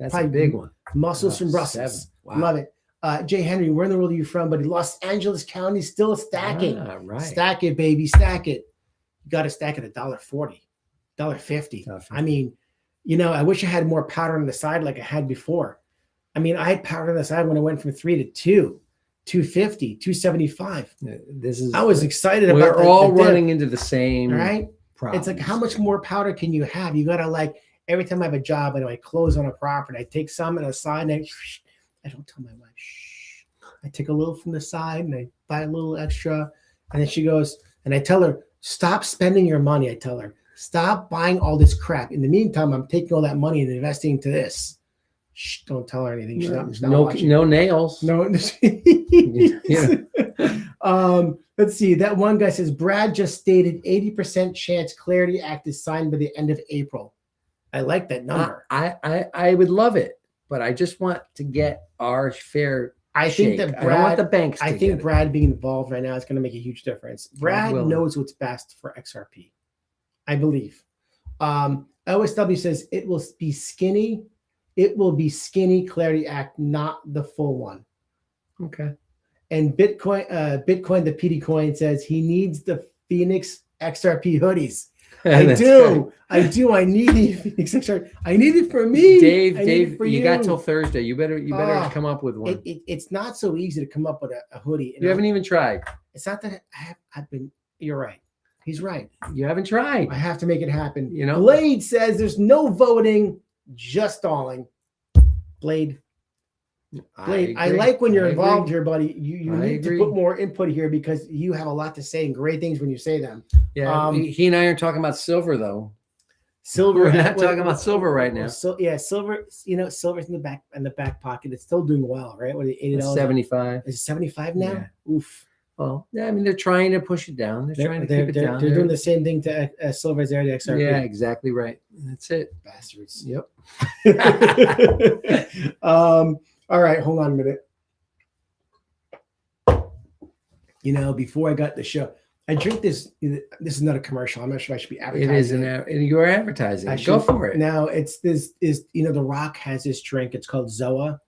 That's a big one. Muscles from Brussels. 7. Wow. Love it. Jay Henry, where in the world are you from, buddy? Los Angeles County, still stacking. Right. Stack it, baby. Stack it. You got to stack it $1.40, $1.50. I mean, I wish I had more powder on the side like I had before. I mean, I had powder on the side when I went from 3 to 2, 250, 275. I was excited about it. We're all running into the same problem. It's like, how much more powder can you have? You got to every time I have a job and I close on a property, I take some on the side and I don't tell my wife, shh. I take a little from the side and I buy a little extra. And then she goes, and I tell her, stop spending your money. I tell her, stop buying all this crap. In the meantime, I'm taking all that money and investing into this. Shh, don't tell her anything. She's not watching. No nails. No. Let's see. That one guy says, Brad just stated 80% chance Clarity Act is signed by the end of April. I like that number. I would love it, but I just want to get our fair shake. Think that Brad, I don't want the banks to I think Brad being involved right now is going to make a huge difference. Brad knows what's best for XRP. I believe. OSW says it will be skinny. It will be skinny Clarity Act, not the full one. Okay. And Bitcoin, the PD coin says he needs the Phoenix XRP hoodies. I do. I need the Phoenix XRP. I need it for me. Dave, you got till Thursday. You better come up with one. It's not so easy to come up with a hoodie. You haven't even tried. It's not that I've been. You're right. He's right. You haven't tried. I have to make it happen. Blade says there's no voting, just stalling. Blade. I like when you're involved here, buddy. You need to put more input here because you have a lot to say and great things when you say them. Yeah. He and I aren't talking about silver though. Silver. We're not talking about silver right now. So yeah, silver. Silver's in the back pocket. It's still doing well, right? What $80? 75. Is it 75 now? Yeah. Oof. Well, yeah, I mean, they're trying to push it down. They're trying to keep it down. They're doing the same thing to silver as they are to XRP. Yeah, exactly right. That's it. Bastards. Yep. All right, hold on a minute. Before I got the show, I drink this. This is not a commercial. I'm not sure I should be advertising. It is you're advertising. Go for it. Now it's this is The Rock has this drink. It's called Zoa,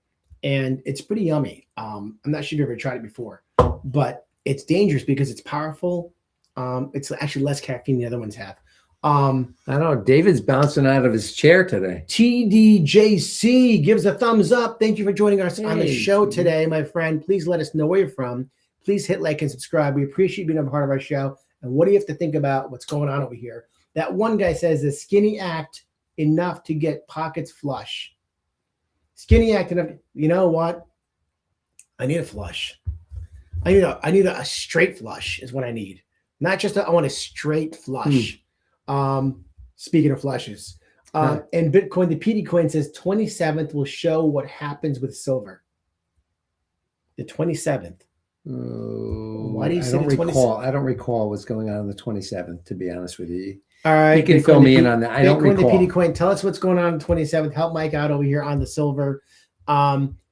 and it's pretty yummy. I'm not sure if you've ever tried it before, but it's dangerous because it's powerful. It's actually less caffeine than the other ones have. I don't know. David's bouncing out of his chair today. TDJC gives a thumbs up. Thank you for joining us on the show today, my friend. Please let us know where you're from. Please hit like and subscribe. We appreciate being a part of our show. And what do you have to think about what's going on over here? That one guy says the skinny act enough to get pockets flush. Skinny act enough. You know what? I need a flush. I need a straight flush is what I need. Not just I want a straight flush. Speaking of flushes, and Bitcoin, the PD coin says 27th will show what happens with silver. The 27th. Why do you say the 27th? I don't recall what's going on the 27th, to be honest with you. All right. You can fill me in on that. I don't recall. The PD coin, tell us what's going on the 27th. Help Mike out over here on the silver.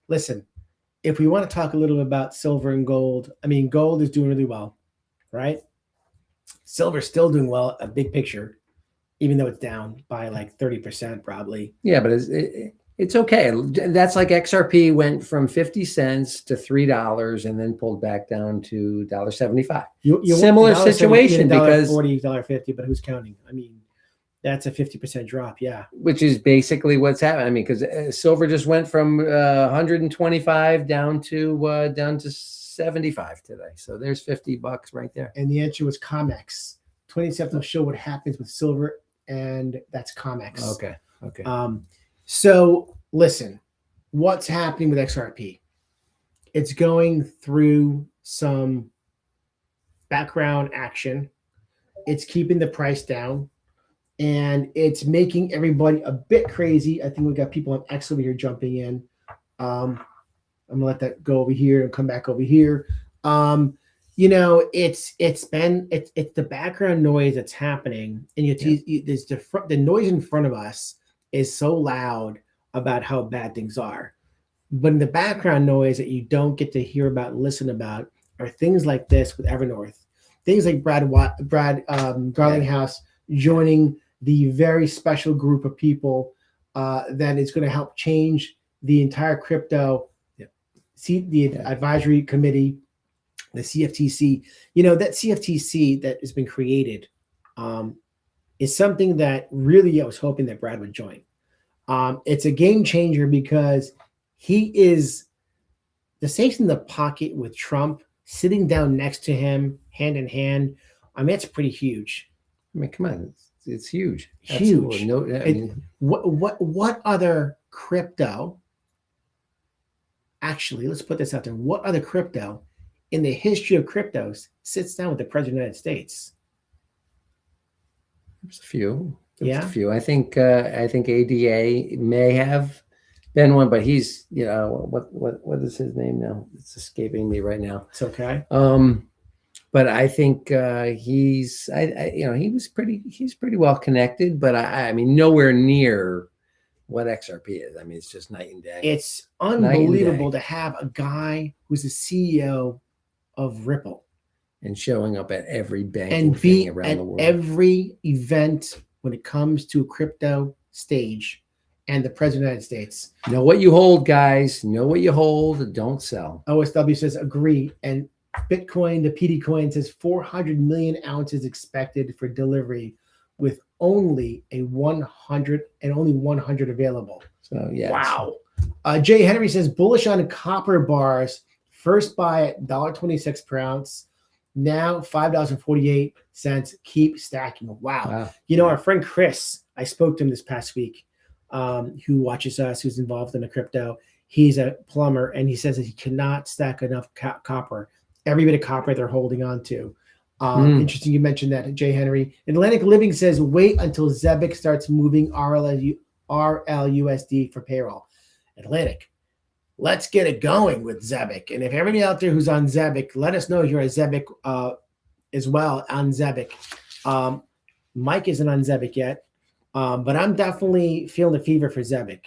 Listen, if we want to talk a little bit about silver and gold, gold is doing really well, right? Silver's still doing well, a big picture, even though it's down by like 30% probably. Yeah, but it's okay. That's like XRP went from 50 cents to $3 and then pulled back down to $1.75. Similar situation because $40, $50, but who's counting? That's a 50% drop. Yeah. Which is basically what's happening. Because silver just went from 125 down to 75 today. So there's $50 right there. And the answer was COMEX. 27th will show what happens with silver, and that's COMEX. Okay. So listen, what's happening with XRP? It's going through some background action. It's keeping the price down, and it's making everybody a bit crazy. I think we got people on X over here jumping in. I'm gonna let that go over here and come back over here. It's the background noise that's happening, and there's the noise in front of us is so loud about how bad things are, but in the background noise that you don't get to hear about and listen about are things like this with Evernorth, things like Brad Garlinghouse joining the very special group of people that is going to help change the entire crypto. See the advisory committee, the CFTC. That CFTC that has been created is something that really I was hoping that Brad would join. It's a game changer because he is the safe in the pocket with Trump, sitting down next to him, hand in hand. I mean, it's pretty huge. I mean, come on, it's huge. Huge. No, I mean, what other crypto? Actually, let's put this out there. What other crypto in the history of cryptos sits down with the President of the United States? there's a few. Yeah. A few. I think ADA may have been one, but he's what is his name now? It's escaping me right now. It's okay. But I think he's pretty well connected, but I mean nowhere near what XRP is. I mean, it's just night and day. It's unbelievable to have a guy who's the CEO of Ripple and showing up at every banking and thing be around at the world. every event when it comes to a crypto stage, and the President of the United States. Know what you hold, guys. Know what you hold. Don't sell. OSW says agree. And Bitcoin, the PD coin says 400 million ounces expected for delivery with only 100 available. So yeah. Wow. Jay Henry says bullish on copper bars. First buy at $1.26 per ounce. Now $5.48. Keep stacking. Wow. Our friend Chris, I spoke to him this past week, who watches us, who's involved in the crypto. He's a plumber, and he says that he cannot stack enough copper. Every bit of copper they're holding on to. Interesting you mentioned that, Jay Henry. Atlantic Living says wait until Zebic starts moving RLUSD for payroll. Atlantic, let's get it going with Zebic. And if everybody out there who's on Zebic, let us know if you're a Zebic as well on Zebic. Mike isn't on Zebic yet, but I'm definitely feeling the fever for Zebic.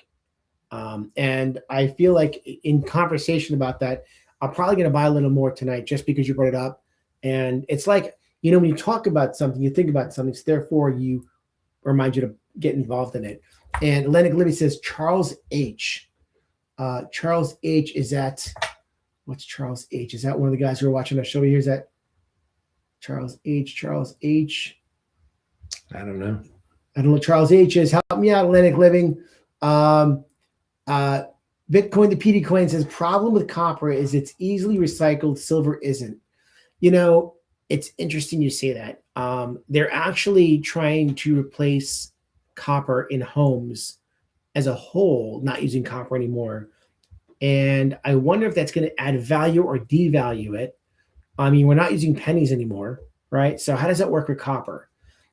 And I feel like in conversation about that, I'm probably going to buy a little more tonight just because you brought it up. And it's like, when you talk about something, you think about something, so therefore you remind you to get involved in it. And Atlantic Living says Charles H. Charles H is at, what's Charles H? Is that one of the guys who are watching our show here? Is that Charles H? I don't know. I don't know what Charles H is. Help me out, Atlantic Living. Bitcoin, the PD coin says problem with copper is it's easily recycled. Silver isn't. It's interesting you say that. They're actually trying to replace copper in homes as a whole, not using copper anymore. And I wonder if that's going to add value or devalue it. I mean, we're not using pennies anymore, right? So how does that work with copper?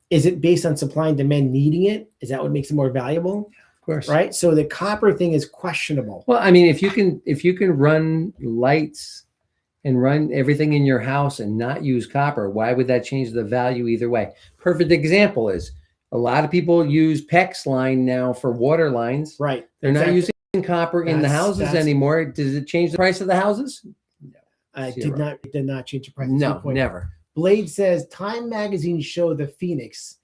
Is it based on supply and demand needing it? Is that what makes it more valuable? Of course. Right. So the copper thing is questionable. Well, I mean, if you can run lights and run everything in your house and not use copper, why would that change the value either way? Perfect example is a lot of people use PEX line now for water lines. Right. They're not using copper in the houses anymore. Does it change the price of the houses? No. It did not change the price. No, never. Blade says Time Magazine showed the Phoenix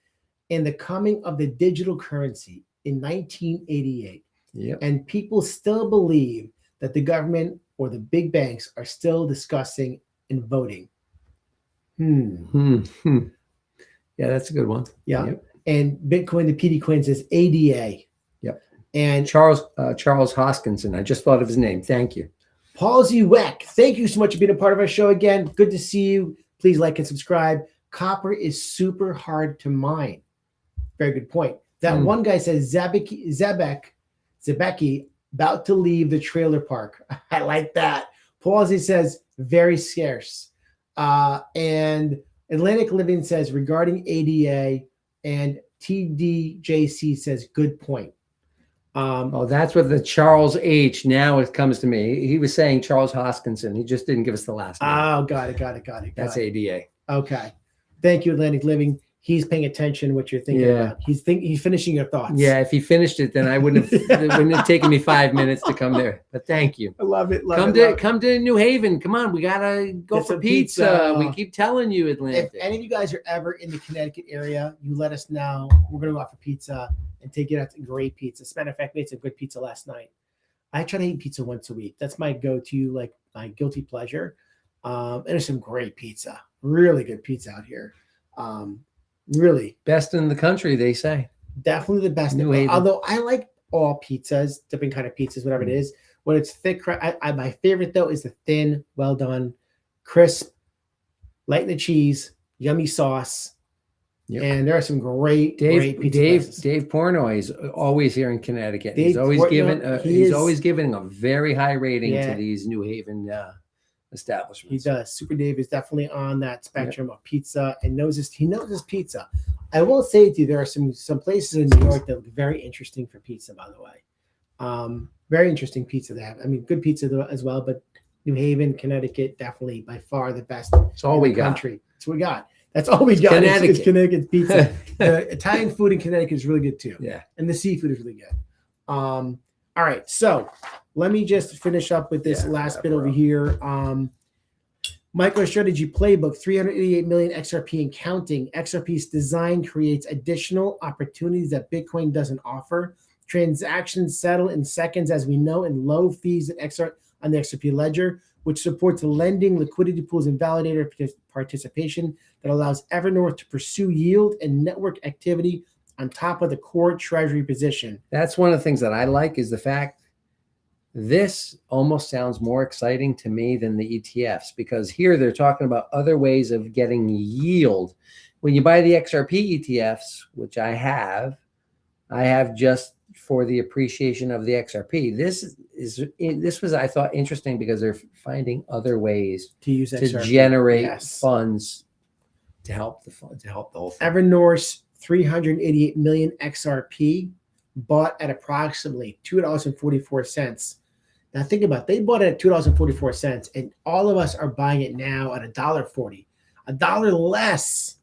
and the coming of the digital currency in 1988. Yep. And people still believe that the government or the big banks are still discussing and voting. Yeah, that's a good one. Yeah. Yep. And Bitcoin, the PD coin says ADA. Yep. And Charles Hoskinson, I just thought of his name. Thank you. Paul Z. Weck, thank you so much for being a part of our show again. Good to see you. Please like and subscribe. Copper is super hard to mine. Very good point. That one guy says Zebeki about to leave the trailer park. I like that. Paul Z says very scarce. And Atlantic Living says regarding ADA, and TDJC says good point. That's what the Charles H. Now it comes to me. He was saying Charles Hoskinson. He just didn't give us the last name. Oh, got it. That's ADA. Okay. Thank you, Atlantic Living. he's paying attention what you're thinking about. He's finishing your thoughts. Yeah, if he finished it, then I wouldn't have. It wouldn't have taken me 5 minutes to come there. But thank you. I love it. Come to New Haven. Come on, we gotta go for pizza. We keep telling you, Atlantic. If any of you guys are ever in the Connecticut area, you let us know. We're gonna go out for pizza and take you out to great pizza. As a matter of fact, we made some good pizza last night. I try to eat pizza once a week. That's my go-to, like my guilty pleasure. And there's some great pizza, really good pizza out here. Really best in the country, they say. Definitely the best. Although I like all pizzas, different kind of pizzas, whatever it is. When it's thick, my favorite though is the thin, well done, crisp, light in the cheese, yummy sauce. Yep. And there are some great pizza places. Dave Pornoy is always here in Connecticut. He's always giving a very high rating to these New Haven establishments. He does. Super Dave is definitely on that spectrum of pizza and he knows his pizza. I will say to you, there are some places in New York that look very interesting for pizza, by the way. Very interesting pizza they have. I mean, good pizza as well, but New Haven, Connecticut, definitely by far the best. That's all we got. Country. That's what we got. That's all we got. It's Connecticut's pizza. The Italian food in Connecticut is really good too. Yeah. And the seafood is really good. All right. So let me just finish up with this last bit over here. MicroStrategy Playbook, 388 million XRP and counting. XRP's design creates additional opportunities that Bitcoin doesn't offer. Transactions settle in seconds, as we know, and low fees on the XRP ledger, which supports lending, liquidity pools, and validator participation that allows Evernorth to pursue yield and network activity on top of the core treasury position. That's one of the things that I like is the fact this almost sounds more exciting to me than the ETFs, because here they're talking about other ways of getting yield. When you buy the XRP ETFs, which I have just for the appreciation of the XRP. This was, I thought, interesting because they're finding other ways to use XRP. To generate funds to help the whole thing. Evernorth's 388 million XRP bought at approximately $2.44. Now think about it. They bought it at $2.44, and all of us are buying it now at $1.40. $1 less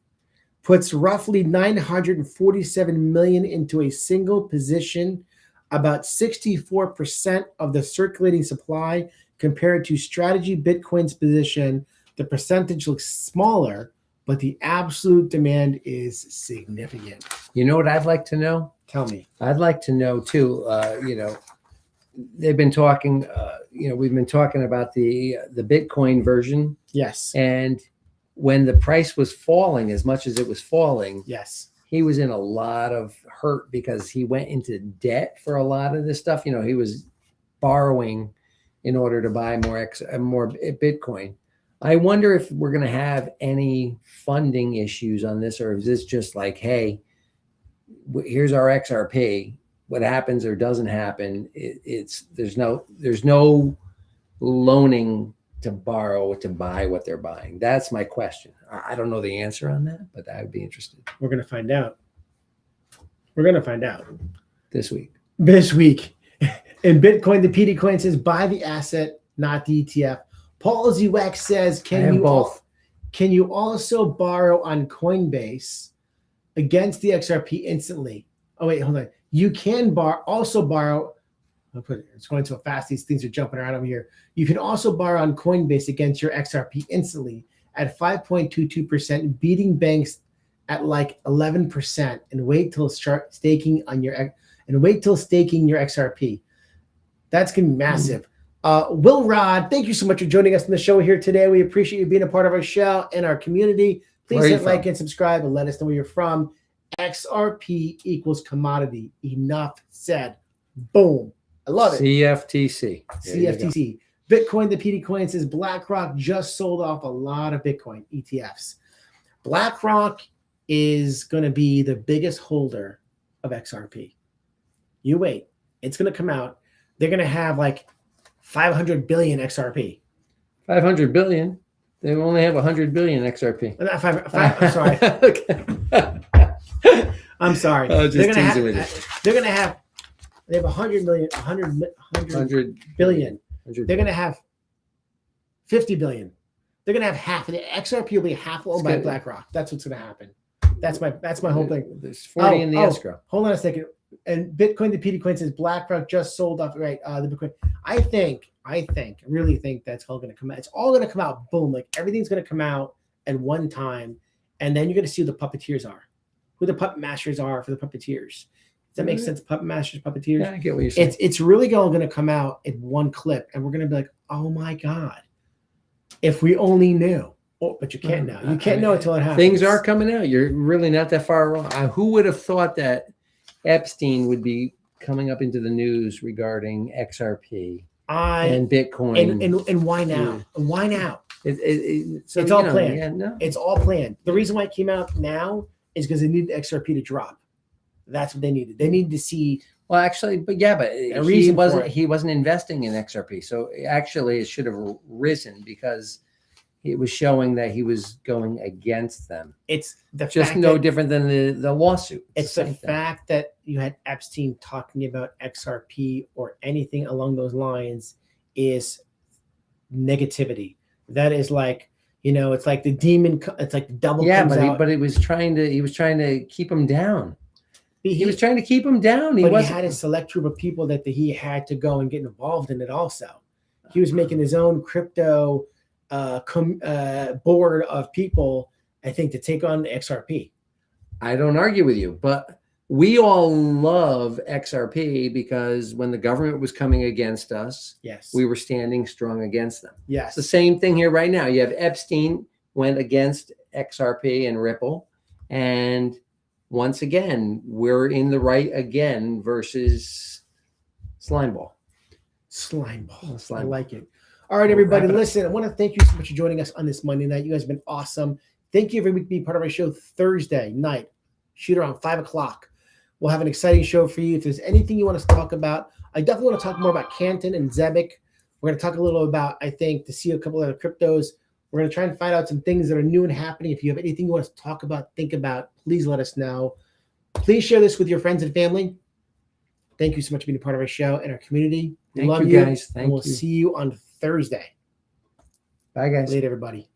puts roughly 947 million into a single position, about 64% of the circulating supply compared to Strategy Bitcoin's position. The percentage looks smaller, but the absolute demand is significant. You know what I'd like to know? Tell me. I'd like to know too, they've been talking, we've been talking about the Bitcoin version. Yes. And when the price was falling as much as it was falling, yes, he was in a lot of hurt because he went into debt for a lot of this stuff. He was borrowing in order to buy more Bitcoin. I wonder if we're going to have any funding issues on this, or is this just like, hey, here's our XRP. What happens or doesn't happen, there's no loaning to borrow to buy what they're buying. That's my question. I don't know the answer on that, but I would be interested. We're going to find out. We're going to find out this week. In Bitcoin, the PD coin says buy the asset, not the ETF. Paul ZWX says, can you also borrow on Coinbase against the XRP instantly? Oh wait, hold on. You can also borrow. It's going so fast. These things are jumping around over here. You can also borrow on Coinbase against your XRP instantly at 5.22%, beating banks at like 11%, and wait till staking your XRP. That's gonna be massive. Will Rod, thank you so much for joining us on the show here today. We appreciate you being a part of our show and our community. Please hit like and subscribe and let us know where you're from. XRP equals commodity. Enough said. Boom. I love it. CFTC. CFTC. Bitcoin, the PD coin says BlackRock just sold off a lot of Bitcoin ETFs. BlackRock is going to be the biggest holder of XRP. You wait. It's going to come out. They're going to have like 500 billion XRP. 500 billion? They only have 100 billion XRP. Not I'm sorry. Okay. I'm sorry. Oh, just teasing with you. They have 100 million, 100 billion. They're going to have 50 billion. They're going to have half. The XRP will be half owned by BlackRock. That's what's going to happen. That's my whole thing. There's 40 in the escrow. Hold on a second. And Bitcoin, the PD Coin says BlackRock just sold off. Right. The Bitcoin. I really think that's all going to come out. It's all going to come out. Boom. Like everything's going to come out at one time. And then you're going to see who the puppeteers are, who the puppet masters are for the puppeteers. Does that make sense? Puppet masters, puppeteers. Yeah, I get what you're saying. It's really going to come out in one clip. And we're going to be like, oh my God, if we only knew. Oh, but you can't know. You can't know until it happens. Things are coming out. You're really not that far wrong. Who would have thought that Epstein would be coming up into the news regarding XRP and Bitcoin? And why now? Why now? So, it's all planned. Yeah, no. It's all planned. The reason why it came out now is because they needed XRP to drop. That's what they needed. They needed to see. Well, actually, but he wasn't investing in XRP. So actually, it should have risen because it was showing that he was going against them. It's just no different than the lawsuit. It's the fact that you had Epstein talking about XRP or anything along those lines is negativity. That is like, it's like the demon. It's like the devil. Yeah, comes but he was trying to keep him down. He was trying to keep him down. He had a select group of people that he had to go and get involved in it. Also, he was making his own crypto board of people, I think, to take on the XRP. I don't argue with you, but we all love XRP because when the government was coming against us, yes, we were standing strong against them. Yes. It's the same thing here right now. You have Epstein went against XRP and Ripple, and once again, we're in the right again versus Slimeball. I like it. All right, everybody, listen, I want to thank you so much for joining us on this Monday night. You guys have been awesome. Thank you every week for being part of our show Thursday night. Shoot around 5 o'clock. We'll have an exciting show for you. If there's anything you want us to talk about, I definitely want to talk more about Canton and Zebic. We're going to talk a little about, I think, to see a couple of other cryptos. We're going to try and find out some things that are new and happening. If you have anything you want us to talk about, think about, please let us know. Please share this with your friends and family. Thank you so much for being a part of our show and our community. We love you guys. And we'll see you on Thursday. Bye, guys. Later, everybody.